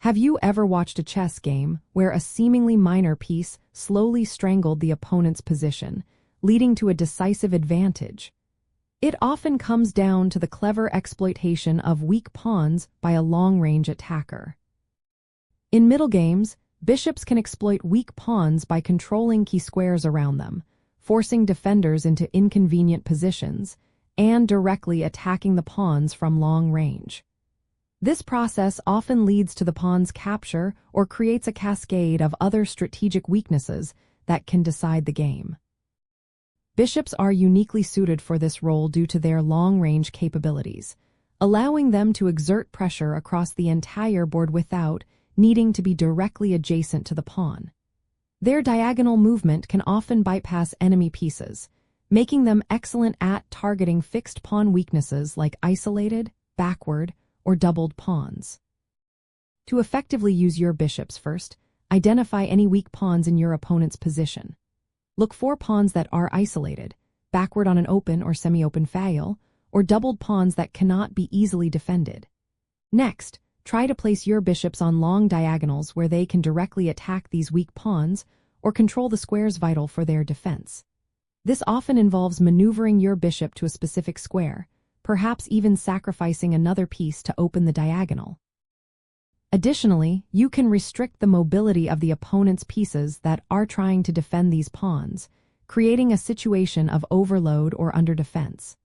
Have you ever watched a chess game where a seemingly minor piece slowly strangled the opponent's position, leading to a decisive advantage? It often comes down to the clever exploitation of weak pawns by a long-range attacker. In Middlegames, bishops can exploit weak pawns by controlling key squares around them, forcing defenders into inconvenient positions, and directly attacking the pawns from long range. This process often leads to the pawn's capture or creates a cascade of other strategic weaknesses that can decide the game. Bishops are uniquely suited for this role due to their long-range capabilities, allowing them to exert pressure across the entire board without needing to be directly adjacent to the pawn. Their diagonal movement can often bypass enemy pieces, making them excellent at targeting fixed pawn weaknesses like isolated, backward, or doubled pawns. To effectively use your bishops first, identify any weak pawns in your opponent's position. Look for pawns that are isolated, backward on an open or semi-open file, or doubled pawns that cannot be easily defended. Next, try to place your bishops on long diagonals where they can directly attack these weak pawns or control the squares vital for their defense. This often involves maneuvering your bishop to a specific square, perhaps even sacrificing another piece to open the diagonal. Additionally, you can restrict the mobility of the opponent's pieces that are trying to defend these pawns, creating a situation of overload or underdefense.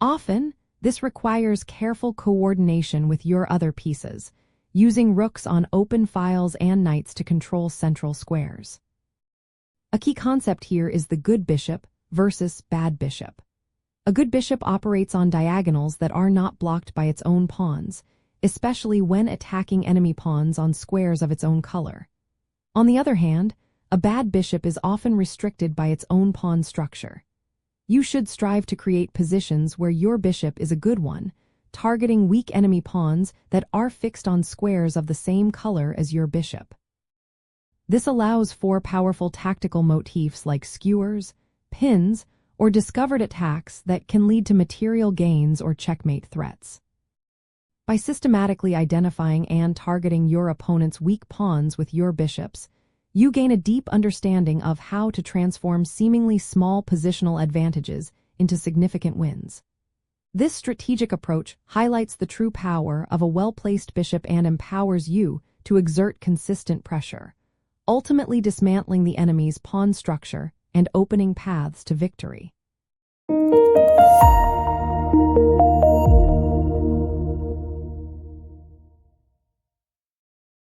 Often, this requires careful coordination with your other pieces, using rooks on open files and knights to control central squares. A key concept here is the good bishop versus bad bishop. A good bishop operates on diagonals that are not blocked by its own pawns, especially when attacking enemy pawns on squares of its own color. On the other hand, a bad bishop is often restricted by its own pawn structure. You should strive to create positions where your bishop is a good one, targeting weak enemy pawns that are fixed on squares of the same color as your bishop. This allows for powerful tactical motifs like skewers, pins, or discovered attacks that can lead to material gains or checkmate threats. By systematically identifying and targeting your opponent's weak pawns with your bishops, you gain a deep understanding of how to transform seemingly small positional advantages into significant wins. This strategic approach highlights the true power of a well-placed bishop and empowers you to exert consistent pressure, ultimately dismantling the enemy's pawn structure and opening paths to victory.